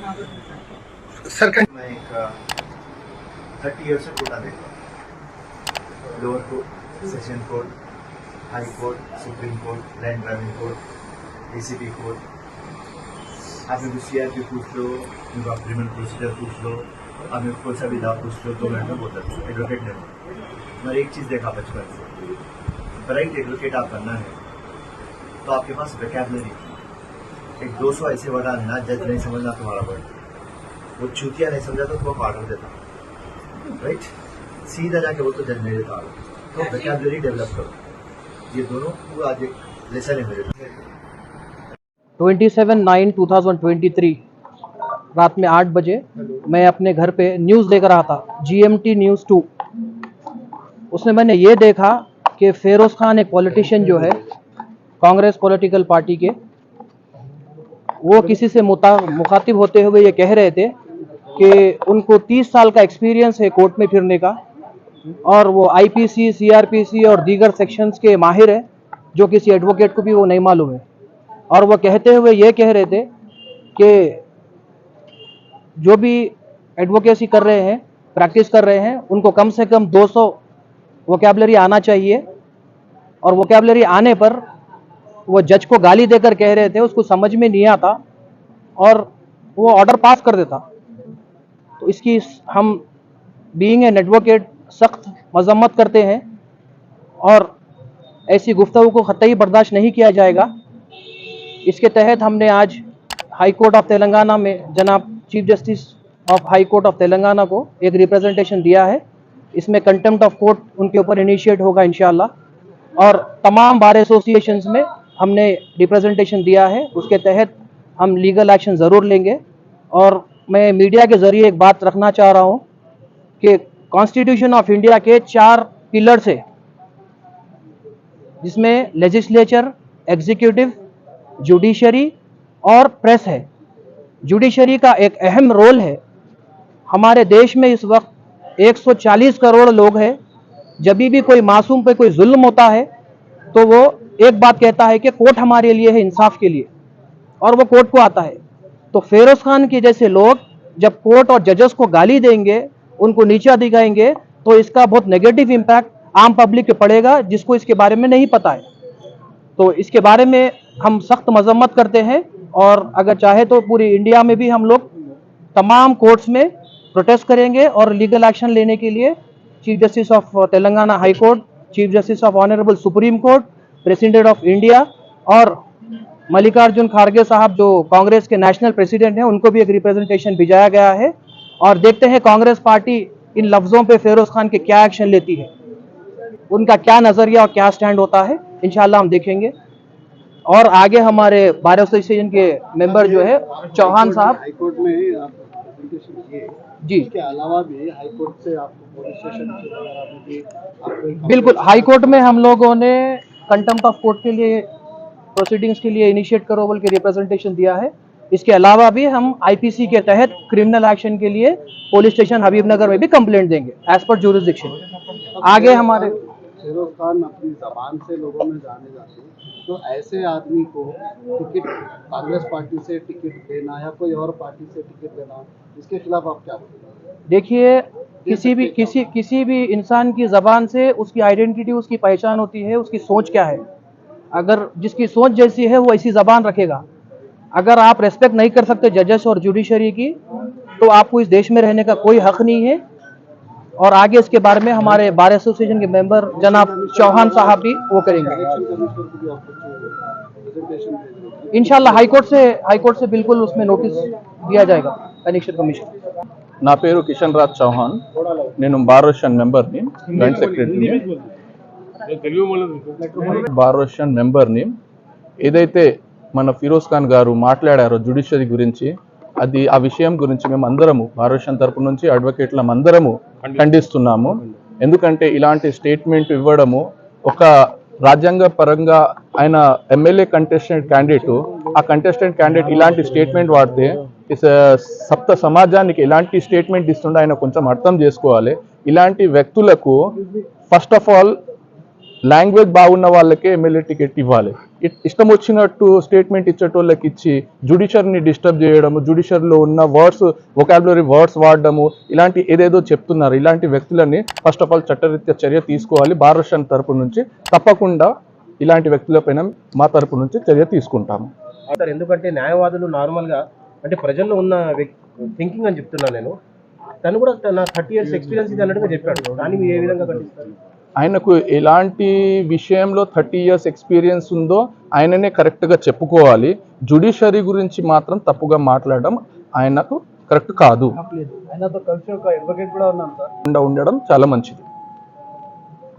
सरकार मैं एक 30 ईयर से कोटा देखता हूँ। Lower court, session court, high court, supreme court, land grabbing court, ACP court. आप मेरे को सीआरपी पूछ लो, मेरे को क्रिमिनल प्रोसीजर पूछ लो, आप मेरे को कोई सा भी दाव पूछ लो, 2 मिनट में बोल सकते एडवोकेट ने। मैंने एक चीज़ देखा बचपन से, ब्राइट एडवोकेट आप बनना है तो आपके पास वोकैबुलरी, एक 200 ऐसे वर्ड आने ना, जज नहीं समझना तुम्हारा वर्ड, वो चूतिया नहीं समझा तो तुम्हें ऑर्डर देता, राइट? सीधा जाके वो तो जज नहीं देता, तो वोकैबुलरी डेवलप करो। ये दोनों पूरा आज एक लेसन है मेरे लिए। 27/9/2023 रात में 8 बजे मैं अपने घर पे न्यूज़ देख रहा था, GMT न्यूज़ 2। उसमें मैंने ये देखा कि फेरोज़ खान एक पॉलिटिशियन जो है कांग्रेस पॉलिटिकल पार्टी के, वो किसी से मुखातिब होते हुए ये कह रहे थे कि उनको 30 साल का एक्सपीरियंस है कोर्ट में फिरने का, और वो IPC, CRPC और दीगर सेक्शंस के माहिर है, जो किसी एडवोकेट को भी वो नहीं मालूम है। और वो कहते हुए ये कह रहे थे कि जो भी एडवोकेसी कर रहे हैं, प्रैक्टिस कर रहे हैं, उनको कम से कम 200 वोकैबुलरी आना चाहिए, और वोकैबुलरी आने पर वो जज को गाली देकर कह रहे थे, उसको समझ में नहीं आता और वो ऑर्डर पास कर देता। तो इसकी हम बीइंग एन एडवोकेट सख्त मजम्मत करते हैं और ऐसी गुफ्तगू को कतई बर्दाश्त नहीं किया जाएगा। इसके तहत हमने आज हाई कोर्ट ऑफ तेलंगाना में जनाब chief justice of high court of Telangana को एक रिप्रेजेंटेशन दिया है। इसमें कंटेम्प्ट ऑफ कोर्ट उनके ऊपर इनिशिएट होगा इंशाल्लाह, और तमाम बार एसोसिएशंस में हमने रिप्रेजेंटेशन दिया है, उसके तहत हम लीगल एक्शन ज़रूर लेंगे। और मैं मीडिया के ज़रिए एक बात रखना चाह रहा हूँ कि कॉन्स्टिट्यूशन ऑफ इंडिया के 4 पिलर्स है, जिसमें लेजिस्लेचर, एग्जीक्यूटिव, जुडिशरी और प्रेस है। जुडिशरी का एक अहम रोल है। हमारे देश में इस वक्त 140 करोड़ लोग हैं। जब भी कोई मासूम पे कोई जुल्म होता है तो वो एक बात कहता है कि कोर्ट हमारे लिए है, इंसाफ के लिए, और वो कोर्ट को आता है। तो फेरोज खान के जैसे लोग जब कोर्ट और जजेस को गाली देंगे, उनको नीचा दिखाएंगे, तो इसका बहुत नेगेटिव इम्पैक्ट आम पब्लिक पे पड़ेगा, जिसको इसके बारे में नहीं पता है। तो इसके बारे में हम सख्त मजम्मत करते हैं, और अगर चाहे तो पूरी इंडिया में भी हम लोग तमाम कोर्ट्स में प्रोटेस्ट करेंगे और लीगल एक्शन लेने के लिए chief justice of Telangana high court, chief justice of honourable supreme court, president of India और मल्लिकार्जुन खड़गे साहब जो कांग्रेस के नेशनल प्रेसिडेंट हैं, उनको भी एक रिप्रेजेंटेशन भिजाया गया है। और देखते हैं कांग्रेस पार्टी इन लफ्ज़ों पे फेरोज खान के क्या एक्शन लेती है, उनका क्या नज़रिया और क्या स्टैंड होता है, इंशाल्लाह हम देखेंगे। और आगे हमारे बार एसोसिएशन के मेंबर जो है चौहान साहब, हाईकोर्ट में आप प्रेजेंटेशन किए जी, इसके अलावा भी हाईकोर्ट से आपको पुलिस स्टेशन बिल्कुल हाई कोर्ट में हम लोगों ने कंटेम्प्ट ऑफ कोर्ट के लिए प्रोसीडिंग्स के लिए इनिशिएट करो बोल के रिप्रेजेंटेशन दिया है। इसके अलावा भी हम IPC के तहत क्रिमिनल एक्शन के लिए पुलिस स्टेशन हबीबनगर में भी कंप्लेंट देंगे एज पर ज्यूरिसडिक्शन। आगे हमारे फेरोज खान अपनी जबान से लोगों में जाने जाते हैं, तो ऐसे आदमी को टिकट कांग्रेस पार्टी से टिकट देना या कोई और पार्टी से टिकट देना, इसके खिलाफ आप क्या बोलेंगे? देखिए, किसी भी इंसान की ज़बान से उसकी आइडेंटिटी, उसकी पहचान होती है, उसकी सोच क्या है। अगर जिसकी सोच जैसी है वो ऐसी ज़बान रखेगा। अगर आप रेस्पेक्ट नहीं कर सकते जजेस और जुडिशरी की, तो आपको इस देश में रहने का कोई हक नहीं है। और आगे इसके बारे में हमारे बार एसोसिएशन के मेंबर जनाब चौहान साहब भी वो करेंगे इंशाल्लाह। हाईकोर्ट से बिल्कुल उसमें नोटिस दिया जाएगा इलेक्शन कमीशन। నా పేరు కిషన్ రాజ్ చౌహాన్, నేను బార్ అసోసియేషన్ మెంబర్ని, జాయింట్ సెక్రటరీని, బార్ అసోసియేషన్ మెంబర్ని. ఏదైతే మన ఫిరోజ్ ఖాన్ గారు మాట్లాడారో జ్యుడిషియరీ గురించి, అది ఆ విషయం గురించి మేము అందరము బార్ అసోసియేషన్ తరపు నుంచి అడ్వకేట్లం అందరము ఖండిస్తున్నాము. ఎందుకంటే ఇలాంటి స్టేట్మెంట్ ఇవ్వడము, ఒక రాజ్యాంగ పరంగా ఆయన ఎమ్మెల్యే కంటెస్టెంట్ క్యాండిడేట్, ఆ కంటెస్టెంట్ క్యాండిడేట్ ఇలాంటి స్టేట్మెంట్ వాడితే సప్త సమాజానికి ఎలాంటి స్టేట్మెంట్ ఇస్తుండే ఆయన కొంచెం అర్థం చేసుకోవాలి. ఇలాంటి వ్యక్తులకు ఫస్ట్ ఆఫ్ ఆల్ లాంగ్వేజ్ బాగున్న వాళ్ళకే ఎమ్మెల్యే టికెట్ ఇవ్వాలి. ఇష్టం వచ్చినట్టు స్టేట్మెంట్ ఇచ్చేటోళ్ళకి ఇచ్చి జ్యుడిషియరీని డిస్టర్బ్ చేయడము, జ్యుడిషియరీలో ఉన్న వొకాబులరీ వర్డ్స్ వాడడము, ఇలాంటి ఏదేదో చెప్తున్నారు. ఇలాంటి వ్యక్తులని ఫస్ట్ ఆఫ్ ఆల్ చట్టరీత్యా చర్య తీసుకోవాలి. బార్ అసోసియేషన్ తరపు నుంచి తప్పకుండా ఇలాంటి వ్యక్తులపైన మా తరపు నుంచి చర్య తీసుకుంటాము. సార్, ఎందుకంటే న్యాయవాదులు నార్మల్గా అంటే ప్రజల్లో ఉన్న థింకింగ్ అని చెప్తున్నాను నేను. తను కూడా నా 30 years ఎక్స్పీరియన్స్ ఇది అన్నట్టుగా చెప్పాడు. కానీ మీరు ఏ విధంగా ఖండిస్తారు? ఆయనకు ఎలాంటి విషయంలో 30 years ఎక్స్పీరియన్స్ ఉందో ఆయననే కరెక్ట్గా చెప్పుకోవాలి. జ్యుడిషియరీ గురించి మాత్రం తప్పుగా మాట్లాడడం ఆయనకు కరెక్ట్ కాదు. ఆయనతో కలిసి ఒక అడ్వకేట్ కూడా ఉన్నాం సార్. ఉండడం చాలా మంచిది.